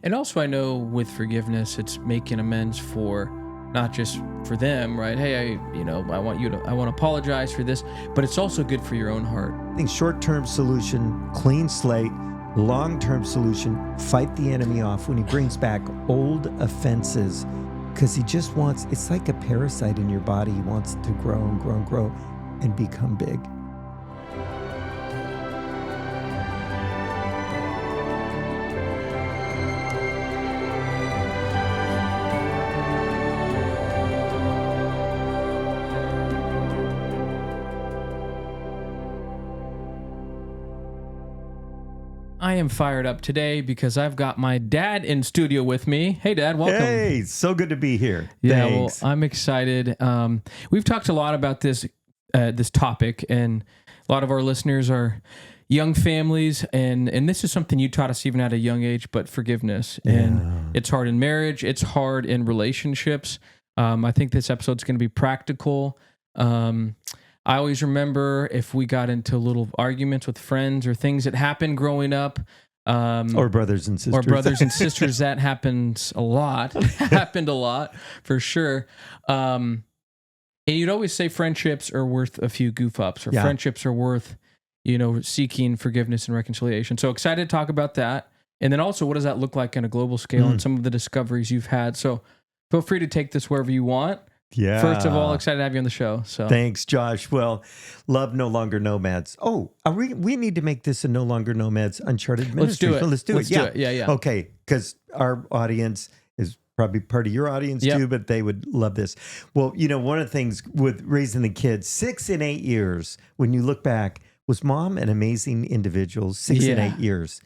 And also I know with forgiveness, it's making amends for not just for them, right? Hey, I want to apologize for this, but it's also good for your own heart. I think short-term solution, clean slate. Long-term solution, fight the enemy off when he brings back old offenses, because he just wants, it's like a parasite in your body. He wants to grow and grow and grow and become big. I am fired up today because I've got my dad in studio with me. Hey, Dad, welcome. Hey, so good to be here. Yeah, Thanks. well, I'm excited. We've talked a lot about this topic, and a lot of our listeners are young families, and this is something you taught us even at a young age, but forgiveness. And it's hard in marriage. It's hard in relationships. I think this episode's going to be practical. I always remember if we got into little arguments with friends or things that happened growing up. Or brothers and sisters. That happens a lot. Happened a lot, for sure. And you'd always say friendships are worth a few goof ups, or friendships are worth, seeking forgiveness and reconciliation. So excited to talk about that. And then also, what does that look like on a global scale and some of the discoveries you've had? So feel free to take this wherever you want. Yeah. First of all, excited to have you on the show. So thanks, Josh. Well, love No Longer Nomads. Oh, we need to make this a No Longer Nomads Uncharted ministry. Let's do it. Yeah. Okay, because our audience is probably part of your audience too, but they would love this. Well, one of the things with raising the kids, 6 and 8 years, when you look back, was Mom an amazing individual? 6 and 8 years.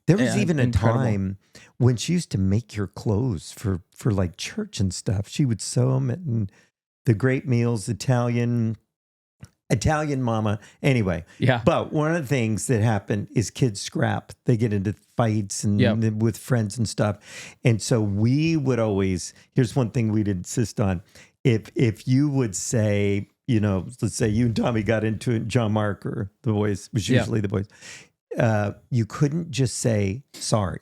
There was even a time when she used to make your clothes for like church and stuff. She would sew them, and the great meals, Italian mama. Anyway, but one of the things that happen is kids scrap. They get into fights and with friends and stuff. And so we would always, here's one thing we'd insist on. If you would say, let's say you and Tommy got into it, John Mark or the boys, was usually the boys, you couldn't just say sorry.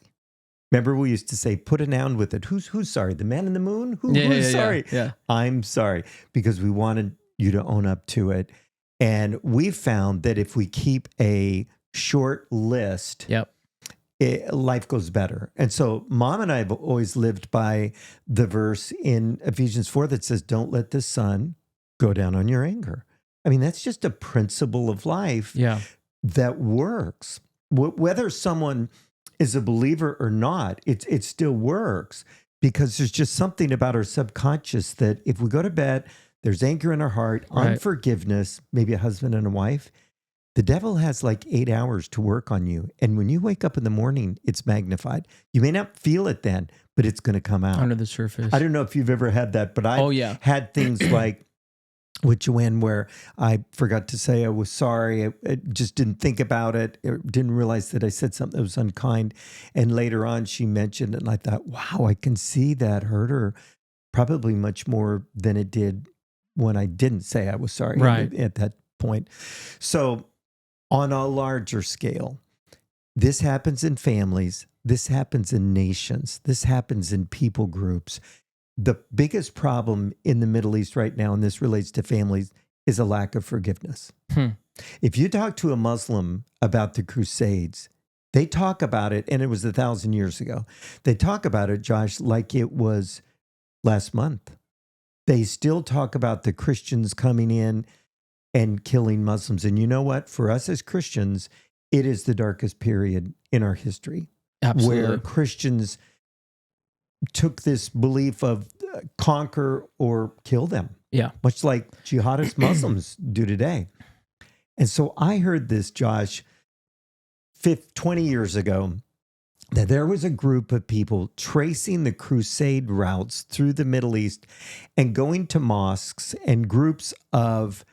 Remember, we used to say, put a noun with it. Who's sorry? The man in the moon? Who's sorry? Yeah. I'm sorry, because we wanted you to own up to it. And we found that if we keep a short list, life goes better. And so Mom and I have always lived by the verse in Ephesians 4 that says, don't let the sun go down on your anger. I mean, that's just a principle of life that works. Whether someone is a believer or not, it still works, because there's just something about our subconscious that if we go to bed, there's anger in our heart, unforgiveness, maybe a husband and a wife, the devil has like 8 hours to work on you. And when you wake up in the morning, it's magnified. You may not feel it then, but it's going to come out. Under the surface. I don't know if you've ever had that, but I had things like with Joanne where I forgot to say I was sorry. I just didn't think about it. Didn't realize that I said something that was unkind. And later on she mentioned it, and I thought, wow, I can see that hurt her probably much more than it did when I didn't say I was sorry at that point. So on a larger scale, this happens in families. This happens in nations. This happens in people groups. The biggest problem in the Middle East right now, and this relates to families, is a lack of forgiveness. If you talk to a Muslim about the Crusades, they talk about it, and it was 1,000 years ago. They talk about it, Josh, like it was last month. They still talk about the Christians coming in and killing Muslims. And you know what? For us as Christians, it is the darkest period in our history. Absolutely. Where Christians took this belief of conquer or kill them. Yeah. Much like jihadist Muslims do today. And so I heard this, Josh, 20 years ago, that there was a group of people tracing the crusade routes through the Middle East and going to mosques and groups of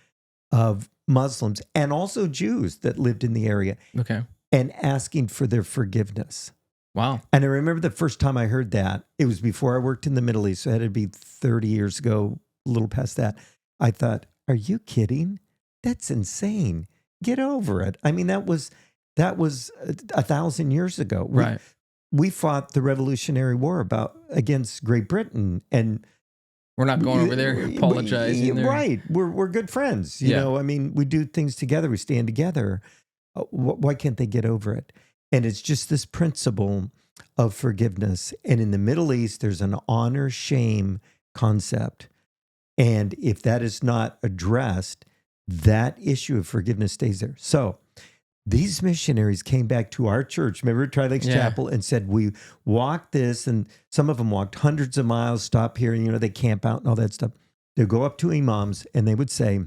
Muslims and also Jews that lived in the area. Okay. And asking for their forgiveness. Wow. And I remember the first time I heard that, it was before I worked in the Middle East. So it had to be 30 years ago, a little past that. I thought, are you kidding? That's insane. Get over it. I mean, that was 1,000 years ago. Right. we fought the Revolutionary War against Great Britain, and we're not going over there apologizing. Right. We're good friends. You know, I mean, we do things together. We stand together. Why can't they get over it? And it's just this principle of forgiveness. And in the Middle East, there's an honor-shame concept. And if that is not addressed, that issue of forgiveness stays there. So these missionaries came back to our church, remember Tri-Lakes Chapel, and said, we walked this, and some of them walked hundreds of miles, stop here, and, you know, they camp out and all that stuff. They'd go up to Imams, and they would say,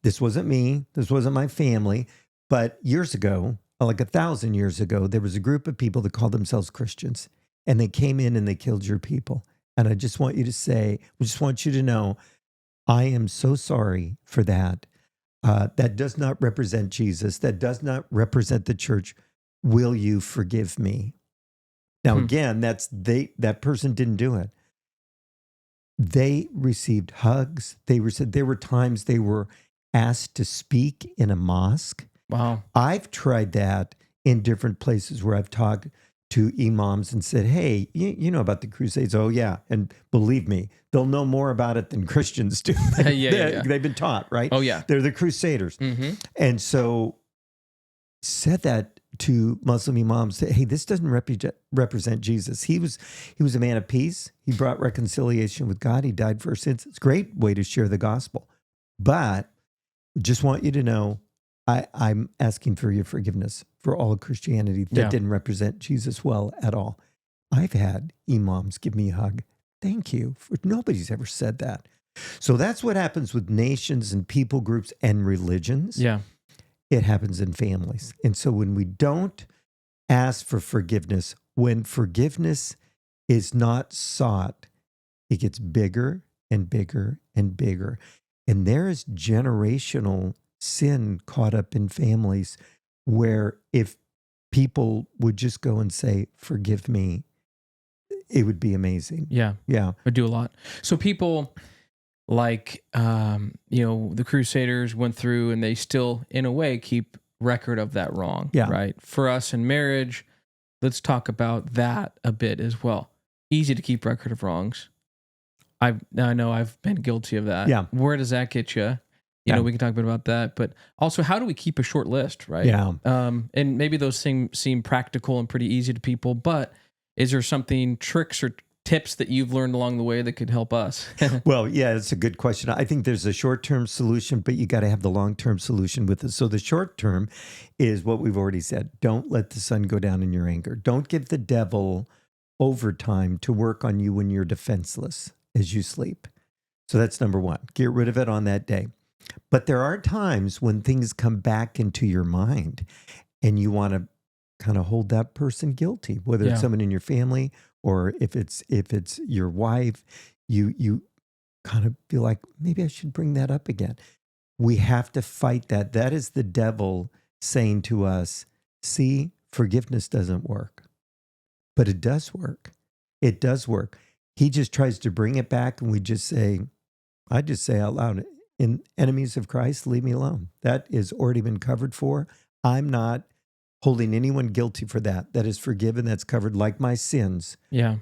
this wasn't me, this wasn't my family, but years ago, like 1,000 years ago, there was a group of people that called themselves Christians, and they came in and they killed your people. And I just want you to say, I just want you to know, I am so sorry for that. That does not represent Jesus. That does not represent the church. Will you forgive me? Now, again, that person didn't do it. They received hugs. There were times they were asked to speak in a mosque. Wow. I've tried that in different places where I've talked to imams and said, hey, you know about the Crusades? Oh, yeah. And believe me, they'll know more about it than Christians do. They've been taught, right? Oh, yeah. They're the Crusaders. Mm-hmm. And so said that to Muslim imams, that, hey, this doesn't represent Jesus. He was a man of peace. He brought reconciliation with God. He died for our sins. It's a great way to share the gospel. But just want you to know, I'm asking for your forgiveness for all of Christianity that didn't represent Jesus well at all. I've had imams give me a hug. Thank you. Nobody's ever said that. So that's what happens with nations and people groups and religions. Yeah. It happens in families. And so when we don't ask for forgiveness, when forgiveness is not sought, it gets bigger and bigger and bigger. And there is generational sin caught up in families where if people would just go and say, forgive me, it would be amazing. Yeah. Yeah. Would do a lot. So people like, the Crusaders went through and they still, in a way, keep record of that wrong. Yeah. Right. For us in marriage, let's talk about that a bit as well. Easy to keep record of wrongs. I know I've been guilty of that. Yeah. Where does that get you? You know, we can talk a bit about that, but also how do we keep a short list, right? Yeah. And maybe those things seem practical and pretty easy to people, but is there something, tricks or tips that you've learned along the way that could help us? Well, yeah, it's a good question. I think there's a short-term solution, but you got to have the long-term solution with it. So the short-term is what we've already said. Don't let the sun go down in your anger. Don't give the devil overtime to work on you when you're defenseless as you sleep. So that's number one. Get rid of it on that day. But there are times when things come back into your mind and you want to kind of hold that person guilty, whether it's someone in your family or if it's your wife, you kind of feel like maybe I should bring that up again. We have to fight that. That is the devil saying to us, see, forgiveness doesn't work, but it does work. It does work. He just tries to bring it back and I just say out loud, in enemies of Christ, leave me alone. That is already been covered for. I'm not holding anyone guilty for that. That is forgiven. That's covered like my sins. Yeah.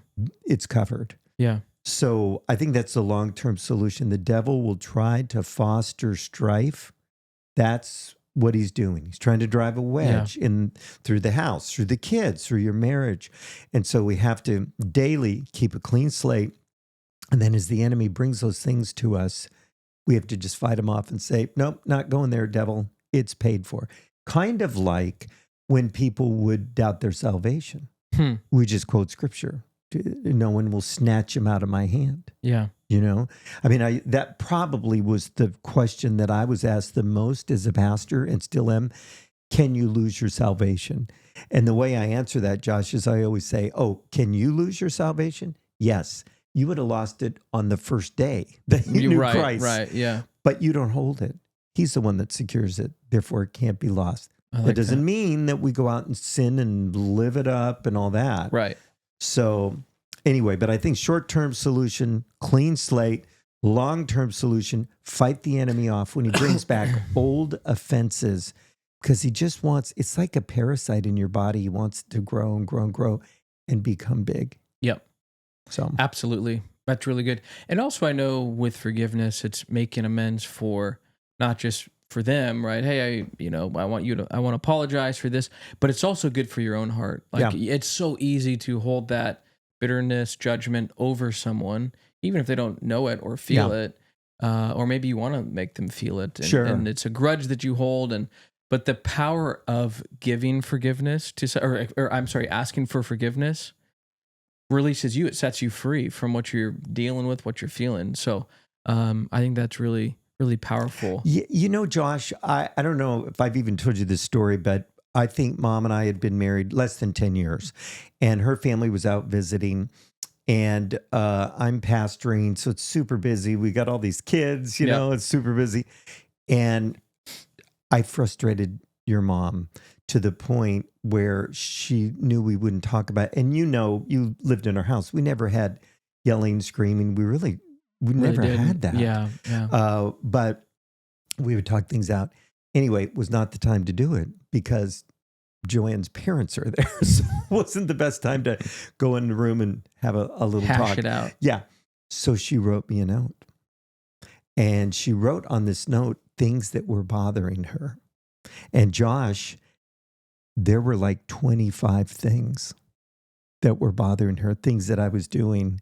It's covered. Yeah. So I think that's a long-term solution. The devil will try to foster strife. That's what he's doing. He's trying to drive a wedge in through the house, through the kids, through your marriage. And so we have to daily keep a clean slate. And then as the enemy brings those things to us, we have to just fight them off and say, nope, not going there, devil. It's paid for. Kind of like when people would doubt their salvation. We just quote scripture. No one will snatch him out of my hand. Yeah. You know, I mean, that probably was the question that I was asked the most as a pastor and still am. Can you lose your salvation? And the way I answer that, Josh, is I always say, oh, can you lose your salvation? Yes. You would have lost it on the first day that you knew Christ. Right, yeah. But you don't hold it. He's the one that secures it. Therefore, it can't be lost. That doesn't mean that we go out and sin and live it up and all that. Right. So anyway, but I think short-term solution, clean slate. Long-term solution, fight the enemy off when he brings back old offenses. because he just wants, it's like a parasite in your body. He wants to grow and grow and grow and become big. Yep. So absolutely. That's really good. And also I know with forgiveness, it's making amends for not just for them, right? Hey, I want to apologize for this, but it's also good for your own heart. Like it's so easy to hold that bitterness, judgment over someone, even if they don't know it or feel it. Or maybe you want to make them feel it. And, and it's a grudge that you hold. But the power of giving forgiveness asking for forgiveness releases you. It sets you free from what you're dealing with, what you're feeling. So I think that's really, really powerful. Josh, I don't know if I've even told you this story, but I think Mom and I had been married less than 10 years, and her family was out visiting, and I'm pastoring, so it's super busy. We got all these kids, it's super busy. And I frustrated your mom to the point where she knew we wouldn't talk about it. And you lived in our house. We never had yelling, screaming. We never had that. Yeah. But we would talk things out. Anyway, it was not the time to do it because Joanne's parents are there. So it wasn't the best time to go in the room and have a little hash talk. It out. Yeah. So she wrote me a note. And she wrote on this note things that were bothering her. And Josh, there were like 25 things that were bothering her, things that I was doing.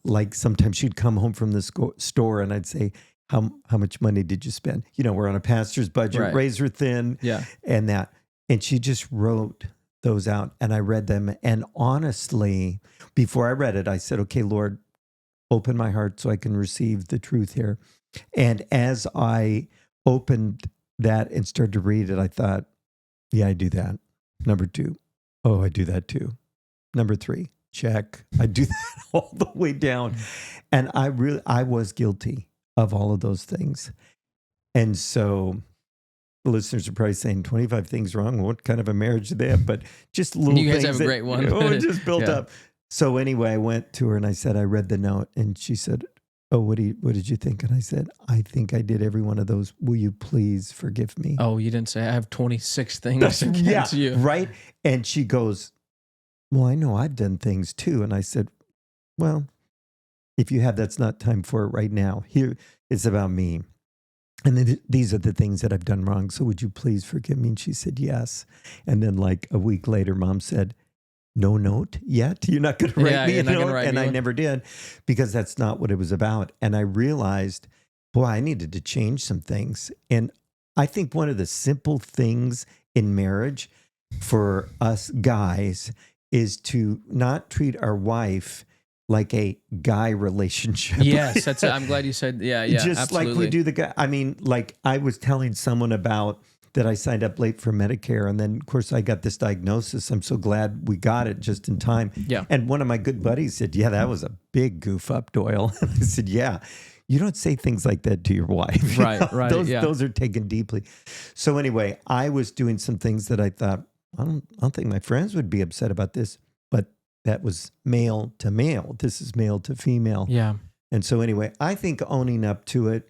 Like sometimes she'd come home from the store and I'd say, how much money did you spend? We're on a pastor's budget, razor thin, and that. And she just wrote those out and I read them. And honestly, before I read it, I said, okay, Lord, open my heart so I can receive the truth here. And as I opened that and started to read it, I thought, yeah, I do that. Number 2, oh, I do that too. Number 3, check. I do that all the way down. And I was guilty of all of those things. And so the listeners are probably saying 25 things wrong. What kind of a marriage do they have? But just little things. You guys have a great one. It just built up. So anyway, I went to her and I said, I read the note, and she said, oh, what did you think? And I said, I think I did every one of those. Will you please forgive me? Oh, you didn't say I have 26 things against you. Right. And she goes, well, I know I've done things too. And I said, well, if you have, that's not time for it right now. Here, it's about me. And these are the things that I've done wrong. So would you please forgive me? And she said, yes. And then like a week later, Mom said, no note yet? You're not going to write me a note? And I never did, because that's not what it was about. And I realized, boy, I needed to change some things. And I think one of the simple things in marriage for us guys is to not treat our wife like a guy relationship. Yes, I'm glad you said, just absolutely. Like we do the guy. I mean, like I was telling someone about that I signed up late for Medicare. And then, of course, I got this diagnosis. I'm so glad we got it just in time. Yeah. And one of my good buddies said, yeah, that was a big goof up, Doyle. And I said, yeah, you don't say things like that to your wife. Right. Those are taken deeply. So anyway, I was doing some things that I thought, I don't think my friends would be upset about this, but that was male to male. This is male to female. Yeah. And so anyway, I think owning up to it,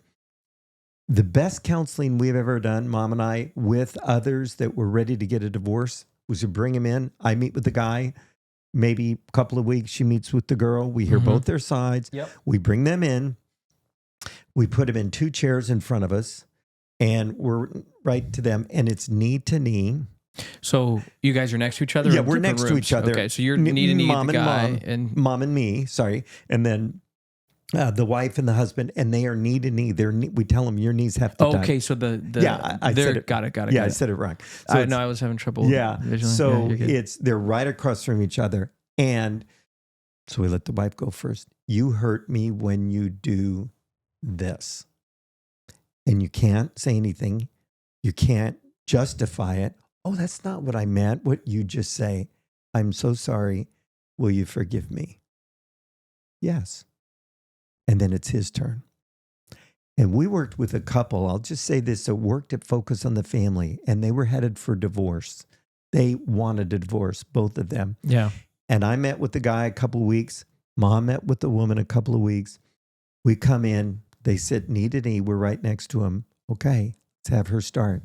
the best counseling we've ever done, Mom and I, with others that were ready to get a divorce, was to bring them in. I meet with the guy, maybe a couple of weeks. She meets with the girl. We hear both their sides. Yep. We bring them in. We put them in 2 chairs in front of us, and we're right to them. And it's knee to knee. So you guys are next to each other? Yeah, we're next to each other. Okay, so you're knee to knee with the guy. And Mom and me, sorry. And then the wife and the husband, and they are knee to knee. We tell them your knees have to touch. Okay, so I said it. Got it. Yeah, I said it wrong. So I was having trouble. Yeah. So they're right across from each other. And so we let the wife go first. You hurt me when you do this. And you can't say anything. You can't justify it. Oh, that's not what I meant. What you just say. I'm so sorry. Will you forgive me? Yes. And then it's his turn. And we worked with a couple, I'll just say this, that worked at Focus on the Family, and they were headed for divorce. They wanted a divorce, both of them. Yeah. And I met with the guy a couple of weeks. Mom met with the woman a couple of weeks. We come in, they sit knee to knee. We're right next to him. Okay, let's have her start.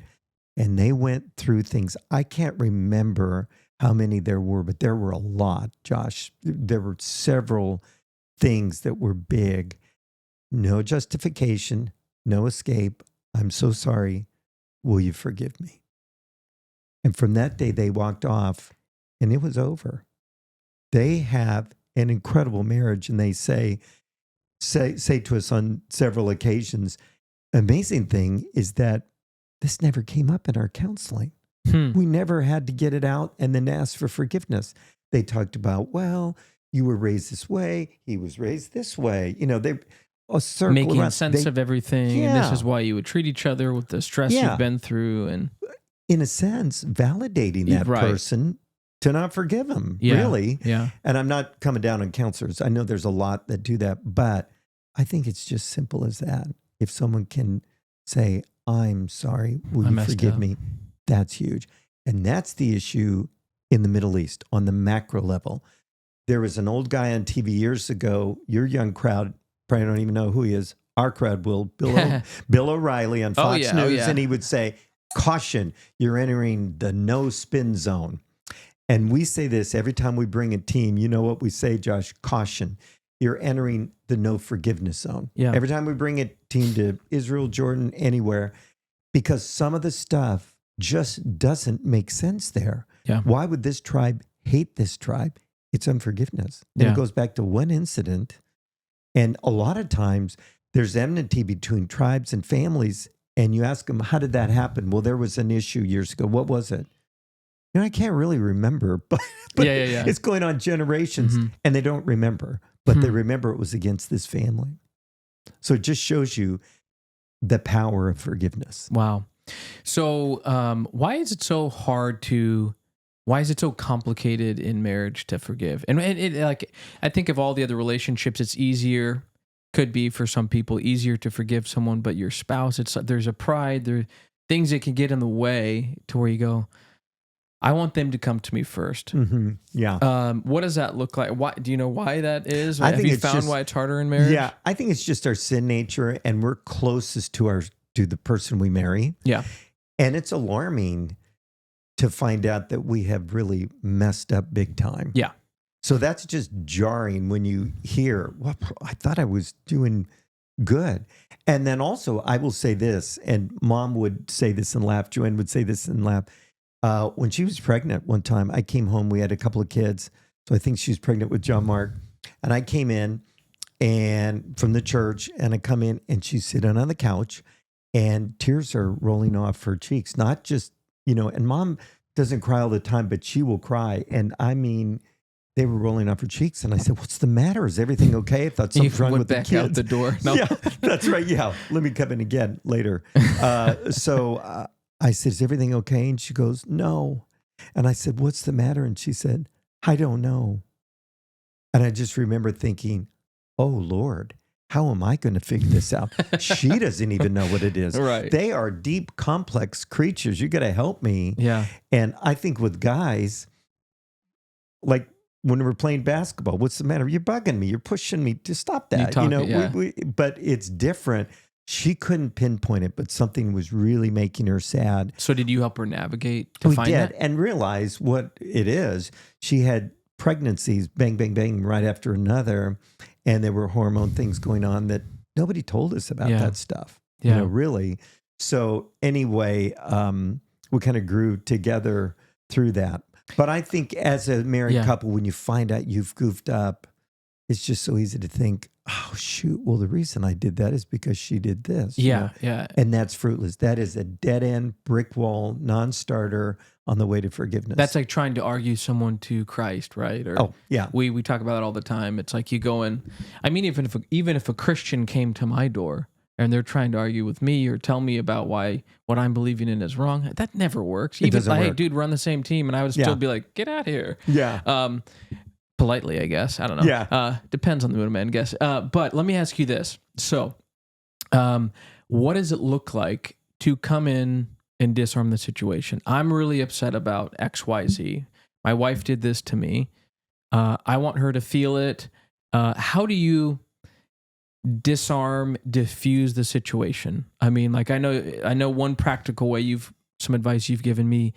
and they went through things. I can't remember how many there were, but there were a lot, Josh. There were several things that were big. No justification, no escape. I'm so sorry. Will you forgive me? And from that day, they walked off, and it was over. They have an incredible marriage, and they say to us on several occasions, amazing thing is that this never came up in our counseling. We never had to get it out and then ask for forgiveness. They talked about, well, you were raised this way. He was raised this way. You know, they making sense of everything. Yeah. And this is why you would treat each other with the stress you've been through. And in a sense, validating that person to not forgive him, really. Yeah. And I'm not coming down on counselors. I know there's a lot that do that, but I think it's just simple as that. If someone can say, I'm sorry, will you forgive me? That's huge. And that's the issue in the Middle East on the macro level. There was an old guy on TV years ago, your young crowd probably don't even know who he is. Our crowd will, Bill O'Reilly on Fox News, and he would say, caution, you're entering the no spin zone. And we say this every time we bring a team. You know what we say, Josh? Caution. You're entering the no forgiveness zone. Yeah. Every time we bring a team to Israel, Jordan, anywhere, because some of the stuff just doesn't make sense there. Yeah. Why would this tribe hate this tribe? It's unforgiveness. And it goes back to one incident. And a lot of times there's enmity between tribes and families. And you ask them, how did that happen? Well, there was an issue years ago. What was it? You know, I can't really remember, but it's going on generations and they don't remember, but they remember it was against this family. So it just shows you the power of forgiveness. Wow. So why is it so complicated in marriage to forgive? And it, like, I think of all the other relationships, it's easier, could be for some people easier to forgive someone, but your spouse, there's a pride, there are things that can get in the way to where you go, I want them to come to me first. Mm-hmm. Yeah. What does that look like? Why do you know why that is? Have you found why it's harder in marriage? Yeah, I think it's just our sin nature, and we're closest to the person we marry. Yeah. And it's alarming to find out that we have really messed up big time. Yeah. So that's just jarring when you hear, well, I thought I was doing good. And then also, I will say this, and Mom would say this and laugh, Joanne would say this and laugh. When she was pregnant one time, I came home, we had a couple of kids. So I think she was pregnant with John Mark. And I came in and from the church, and I come in and she's sitting on the couch and tears are rolling off her cheeks. Not just, and Mom doesn't cry all the time, but she will cry. And I mean, they were rolling off her cheeks. And I said, what's the matter? Is everything okay? I thought something's wrong with the kids. Out the door. No. Yeah, that's right. Yeah. Let me come in again later. So I said, is everything okay? And she goes, no. And I said, what's the matter? And she said, I don't know. And I just remember thinking, oh, Lord, how am I going to figure this out? She doesn't even know what it is. Right. They are deep, complex creatures. You got to help me. Yeah. And I think with guys, like when we're playing basketball, what's the matter? You're bugging me. You're pushing me to stop that. But it's different. She couldn't pinpoint it, but something was really making her sad. So did you help her navigate to find that? And realize what it is. She had pregnancies, bang, bang, bang, right after another. And there were hormone things going on that nobody told us about that stuff. Yeah. Really. So anyway, we kind of grew together through that. But I think as a married couple, when you find out you've goofed up, it's just so easy to think, oh, shoot, well, the reason I did that is because she did this. Yeah. And that's fruitless. That is a dead-end, brick wall, non-starter on the way to forgiveness. That's like trying to argue someone to Christ, right? Or we talk about that all the time. It's like you go in, I mean, even if a Christian came to my door and they're trying to argue with me or tell me about why what I'm believing in is wrong, that never works. Even like, hey, dude, we're on the same team, and I would still be like, get out of here. Yeah. Politely, I guess. I don't know. Yeah. Depends on the mood, man, I guess. But let me ask you this. So, what does it look like to come in and disarm the situation? I'm really upset about X, Y, Z. My wife did this to me. I want her to feel it. How do you disarm, diffuse the situation? I mean, like I know one practical way you've some advice you've given me,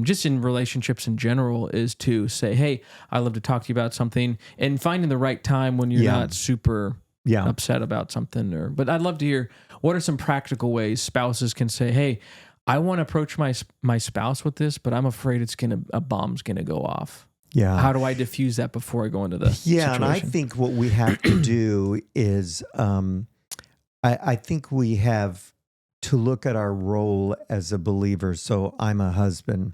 just in relationships in general, is to say, hey, I'd love to talk to you about something, and finding the right time when you're not super upset about something. But I'd love to hear, what are some practical ways spouses can say, hey, I want to approach my spouse with this, but I'm afraid a bomb's going to go off. Yeah. How do I diffuse that before I go into the situation? And I think what we have to do is, I think we have to look at our role as a believer. So I'm a husband,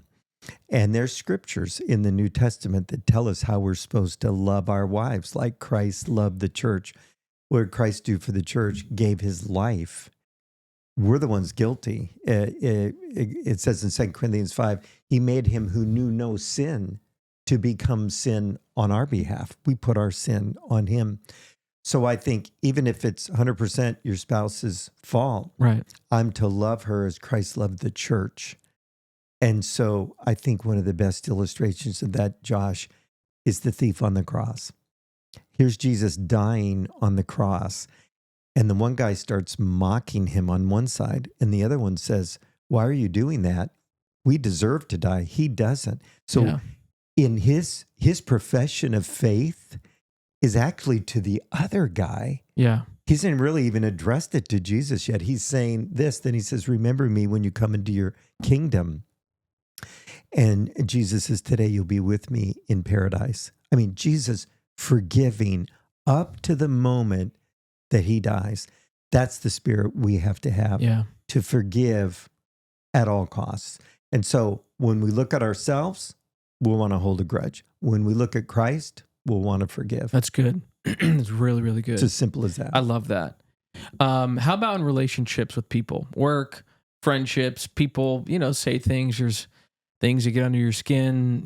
and there's scriptures in the New Testament that tell us how we're supposed to love our wives, like Christ loved the church. What did Christ do for the church? Gave his life. We're the ones guilty. It says in 2 Corinthians 5, he made him who knew no sin to become sin on our behalf. We put our sin on him. So I think even if it's 100% your spouse's fault, right, I'm to love her as Christ loved the church. And so I think one of the best illustrations of that, Josh, is the thief on the cross. Here's Jesus dying on the cross. And the one guy starts mocking him on one side, and the other one says, why are you doing that? We deserve to die. He doesn't. So in his profession of faith is actually to the other guy. Yeah. He hasn't really even addressed it to Jesus yet. He's saying this, then he says, remember me when you come into your kingdom. And Jesus says, today you'll be with me in paradise. I mean, Jesus forgiving up to the moment that he dies. That's the spirit we have to have, to forgive at all costs. And so when we look at ourselves, we'll want to hold a grudge. When we look at Christ, we'll want to forgive. That's good. It's really, really good. It's as simple as that. I love that. How about in relationships with people? Work, friendships, people, say things. There's things that get under your skin,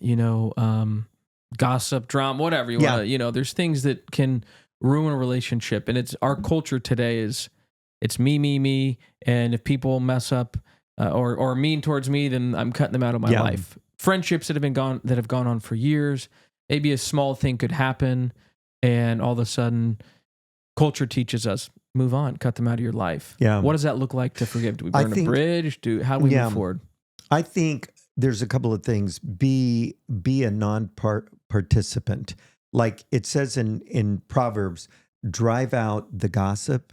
gossip, drama, whatever you want to, there's things that can ruin a relationship. And it's our culture today it's me. And if people mess up or are mean towards me, then I'm cutting them out of my life. Friendships that have gone on for years, maybe a small thing could happen, and all of a sudden culture teaches us, move on, cut them out of your life. Yeah. What does that look like to forgive? Do we burn a bridge? How do we move forward? I think there's a couple of things. Be a non-participant. Like it says in Proverbs, drive out the gossip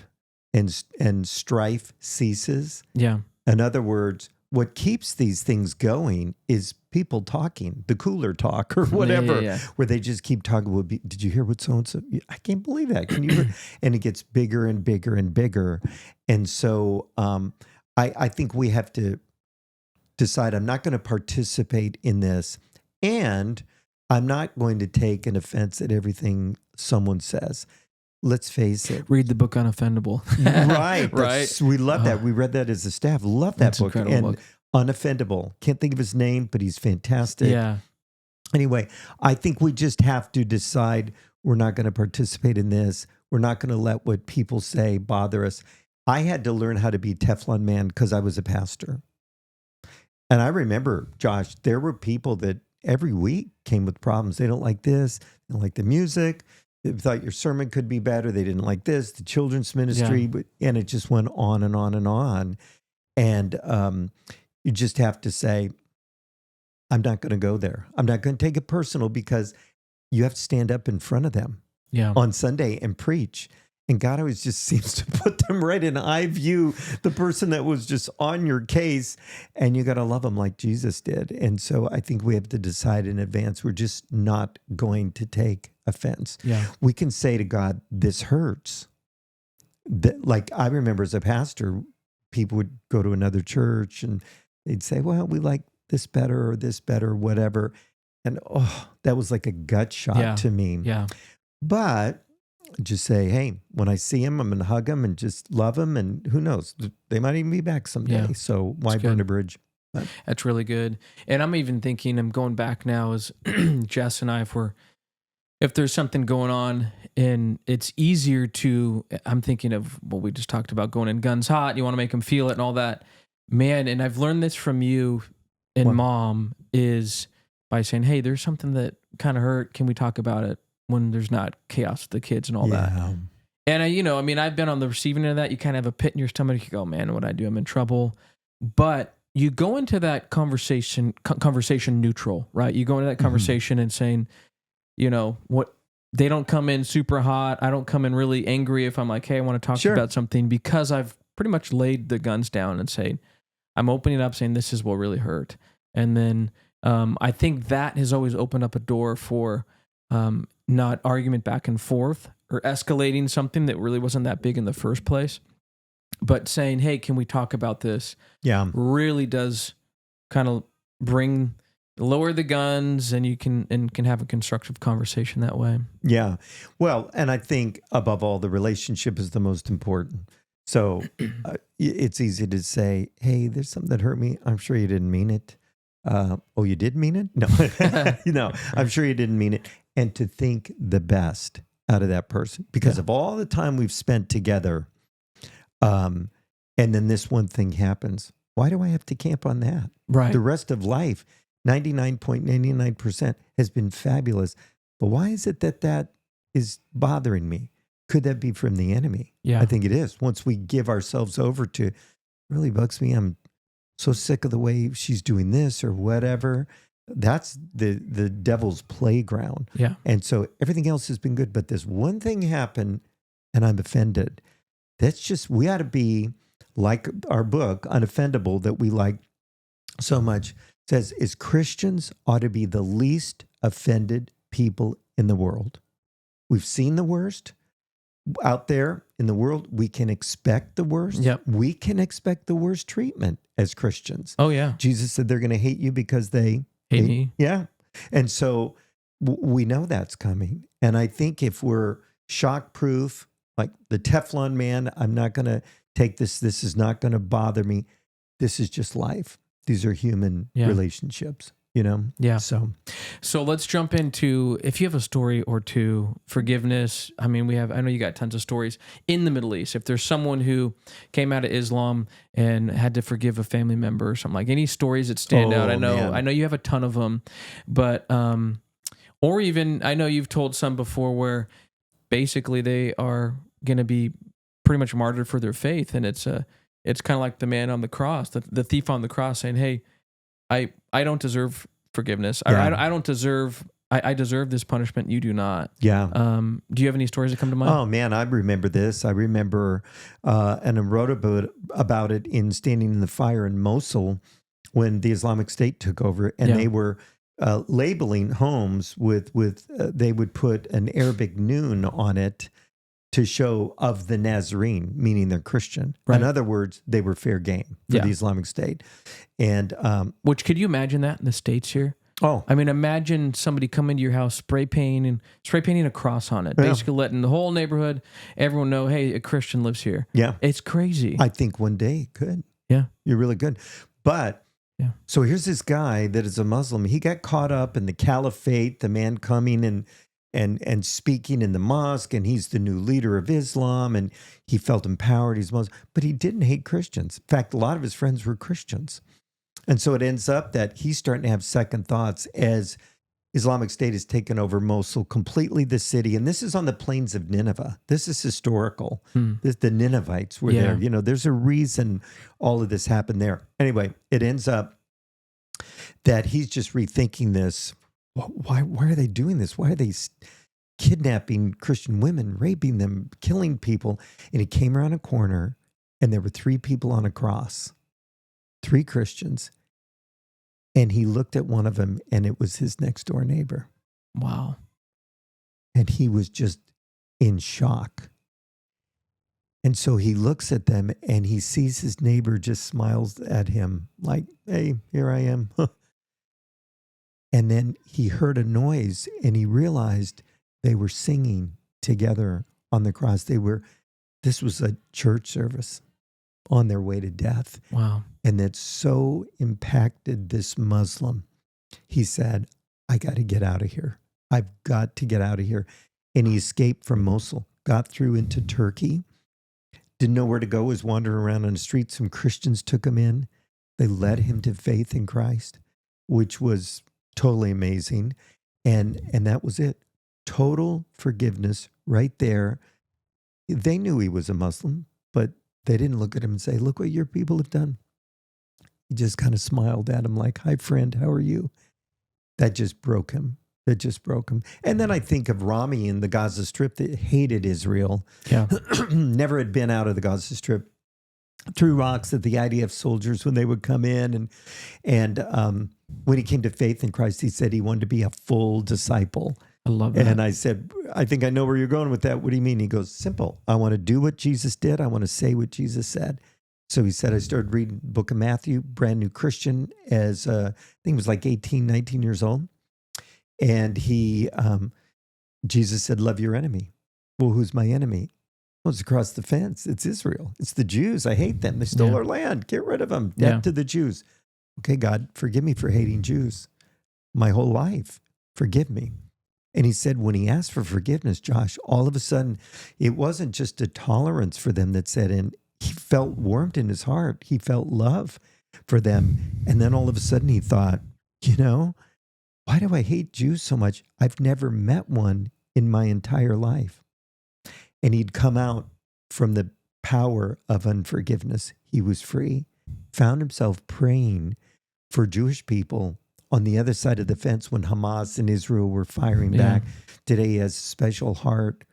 and strife ceases. Yeah. In other words, what keeps these things going is people talking, the cooler talk or whatever, where they just keep talking. Well, did you hear what so-and-so? I can't believe that. Can you? And it gets bigger and bigger and bigger. And so I think we have to decide, I'm not going to participate in this, and I'm not going to take an offense at everything someone says. Let's face it. Read the book Unoffendable. Right. We love that. We read that as a staff. Love that book. And book. Unoffendable. Can't think of his name, but he's fantastic. Yeah. Anyway, I think we just have to decide we're not going to participate in this. We're not going to let what people say bother us. I had to learn how to be Teflon man because I was a pastor. And I remember, Josh, there were people that every week came with problems. They don't like this. They don't like the music. They thought your sermon could be better. They didn't like this, the children's ministry, and it just went on and on and on. And you just have to say, I'm not going to go there. I'm not going to take it personal, because you have to stand up in front of them on Sunday and preach. And God always just seems to put them right in eye view, the person that was just on your case, and you got to love them like Jesus did. And so I think we have to decide in advance, we're just not going to take offense. Yeah. We can say to God, this hurts. Like I remember as a pastor, people would go to another church and they'd say, well, we like this better or whatever. And that was like a gut shot to me. Yeah. But just say, hey, when I see him, I'm going to hug him and just love him. And who knows, they might even be back someday. Yeah. So why burn a bridge? But that's really good. And I'm even thinking, I'm going back now as Jess and I, if there's something going on, and it's easier to, I'm thinking of what we just talked about, going in guns hot, you want to make them feel it and all that. Man, and I've learned this from you and Mom, is by saying, hey, there's something that kind of hurt. Can we talk about it when there's not chaos with the kids and all that? And I've been on the receiving end of that. You kind of have a pit in your stomach. You go, man, what I do, I'm in trouble. But you go into that conversation neutral, right? You go into that conversation and saying, what, they don't come in super hot. I don't come in really angry if I'm like, hey, I want to talk to you about something, because I've pretty much laid the guns down and saying, I'm opening up saying this is what really hurt. And then I think that has always opened up a door for not argument back and forth or escalating something that really wasn't that big in the first place. But saying, hey, can we talk about this? Yeah. Really does kind of lower the guns, and you can have a constructive conversation that way. Yeah. Well, and I think above all, the relationship is the most important. So it's easy to say, hey, there's something that hurt me. I'm sure you didn't mean it. Oh, you did mean it? No, no, I'm sure you didn't mean it. And to think the best out of that person because of all the time we've spent together. And then this one thing happens. Why do I have to camp on that? Right. The rest of life, 99.99% has been fabulous. But why is it that is bothering me? Could that be from the enemy? Yeah. I think it is. Once we give ourselves over to, really bugs me, I'm so sick of the way she's doing this or whatever. That's the devil's playground. Yeah. And so everything else has been good. But this one thing happened and I'm offended. That's just, we ought to be like our book, Unoffendable, that we like so much, says is Christians ought to be the least offended people in the world. We've seen the worst out there in the world. We can expect the worst. Yep. We can expect the worst treatment as Christians. Oh, yeah. Jesus said they're going to hate you because they hate me. Yeah. And so we know that's coming. And I think if we're shock proof, like the Teflon man, I'm not going to take this. This is not going to bother me. This is just life. These are human relationships, Yeah. So let's jump into, if you have a story or two, forgiveness. I mean, I know you got tons of stories in the Middle East. If there's someone who came out of Islam and had to forgive a family member or something, like any stories that stand out. I know you have a ton of them, but, or even, I know you've told some before where basically they are going to be pretty much martyred for their faith. And it's kind of like the man on the cross, the thief on the cross saying, hey, I don't deserve forgiveness. Yeah. I don't deserve, I deserve this punishment. You do not. Yeah. Do you have any stories that come to mind? Oh man, I remember this. I remember, and I wrote about it in Standing in the Fire in Mosul when the Islamic State took over, and they were labeling homes with they would put an Arabic noon on it to show of the Nazarene, meaning they're Christian. Right. In other words, they were fair game for the Islamic State. And which, could you imagine that in the States here? Oh, I mean, imagine somebody coming to your house, spray painting a cross on it, basically letting the whole neighborhood, everyone know, hey, a Christian lives here. Yeah. It's crazy. I think one day it could. Yeah. You're really good. But so here's this guy that is a Muslim. He got caught up in the caliphate, the man coming and speaking in the mosque, and he's the new leader of Islam, and he felt empowered. He's Muslim, but he didn't hate Christians. In fact, a lot of his friends were Christians. And so it ends up that he's starting to have second thoughts as Islamic State has taken over Mosul, completely the city. And this is on the plains of Nineveh. This is historical. The Ninevites were there. There's a reason all of this happened there. Anyway, it ends up that he's just rethinking this. Why are they doing this? Why are they kidnapping Christian women, raping them, killing people? And he came around a corner and there were 3 people on a cross, 3 Christians. And he looked at one of them and it was his next door neighbor. Wow. And he was just in shock. And so he looks at them and he sees his neighbor just smiles at him like, hey, here I am. And then he heard a noise and he realized they were singing together on the cross. This was a church service on their way to death. Wow. And that so impacted this Muslim. He said, I got to get out of here. I've got to get out of here. And he escaped from Mosul, got through into Turkey, didn't know where to go, was wandering around on the street. Some Christians took him in. They led him to faith in Christ, which was totally amazing. And that was it. Total forgiveness right there. They knew he was a Muslim, but they didn't look at him and say, look what your people have done. He just kind of smiled at him like, "Hi, friend, how are you?" That just broke him. It just broke him. And then I think of Rami in the Gaza Strip that hated Israel. Yeah. Never had been out of the Gaza Strip. Threw rocks at the IDF soldiers when they would come in. And when he came to faith in Christ, he said he wanted to be a full disciple. I love that. And I said, I think I know where you're going with that. What do you mean? He goes, simple. I want to do what Jesus did. I want to say what Jesus said. So he said, I started reading the book of Matthew, brand new Christian, as I think it was like 18, 19 years old. And Jesus said, love your enemy. Well, who's my enemy? Well, it's across the fence. It's Israel. It's the Jews. I hate them. They stole our land. Get rid of them. Death to the Jews. Okay, God, forgive me for hating Jews my whole life. Forgive me. And he said when he asked for forgiveness, Josh, all of a sudden, it wasn't just a tolerance for them that set in. He felt warmth in his heart. He felt love for them. And then all of a sudden he thought, why do I hate Jews so much? I've never met one in my entire life. And he'd come out from the power of unforgiveness. He was free, found himself praying for Jewish people on the other side of the fence when Hamas and Israel were firing back. Today he has a special heart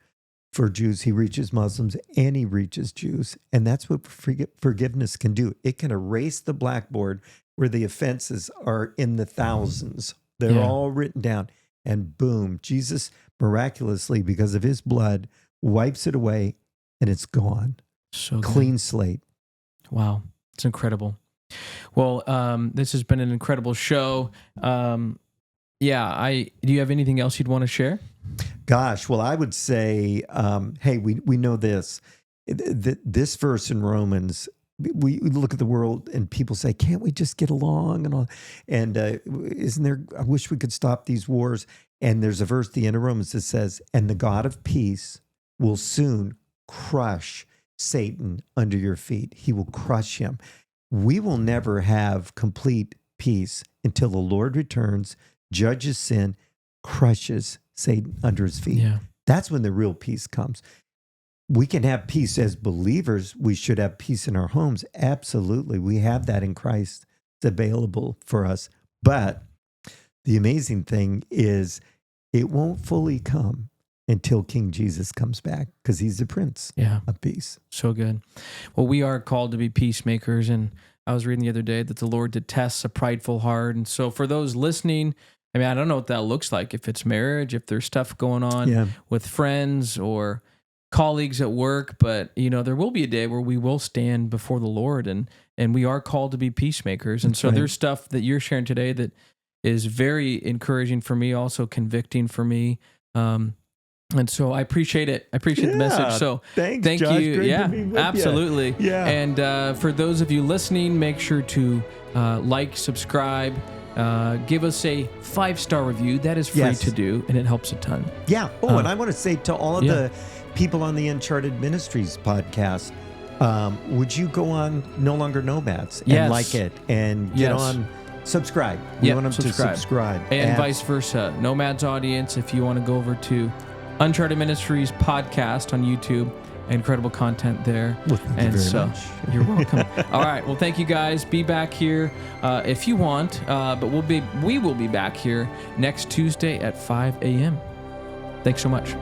for Jews. He reaches Muslims and he reaches Jews. And that's what forgiveness can do. It can erase the blackboard where the offenses are in the thousands. They're all written down. And boom, Jesus miraculously, because of his blood, wipes it away and it's gone. So clean slate. Wow. It's incredible. Well, this has been an incredible show. Do you have anything else you'd want to share? Gosh, well, I would say, hey, we know this. This verse in Romans, we look at the world and people say, can't we just get along and all? And isn't there, I wish we could stop these wars. And there's a verse at the end of Romans that says, and the God of peace will soon crush Satan under your feet. He will crush him. We will never have complete peace until the Lord returns, judges sin, crushes Satan under his feet. Yeah. That's when the real peace comes. We can have peace as believers. We should have peace in our homes. Absolutely. We have that in Christ. It's available for us. But the amazing thing is it won't fully come until King Jesus comes back, because he's the Prince of Peace. So good. Well, we are called to be peacemakers, and I was reading the other day that the Lord detests a prideful heart. And so for those listening, I mean, I don't know what that looks like, if it's marriage, if there's stuff going on with friends or colleagues at work, but there will be a day where we will stand before the Lord, and we are called to be peacemakers. And so there's stuff that you're sharing today that is very encouraging for me, also convicting for me. And so I appreciate it. I appreciate the message. So thank Josh. You. Great to be with absolutely. You. Yeah. And for those of you listening, make sure to like, subscribe, give us a 5-star review. That is free to do, and it helps a ton. Yeah. Oh, and I want to say to all of the people on the Uncharted Ministries podcast, would you go on No Longer Nomads and like it and get on? Subscribe. We want them to subscribe. And vice versa. Nomads audience, if you want to go over to Uncharted Ministries podcast on YouTube, incredible content there. Well, thank you very much. You're welcome. All right. Well, thank you guys. Be back here if you want, but we will be back here next Tuesday at 5 a.m. Thanks so much.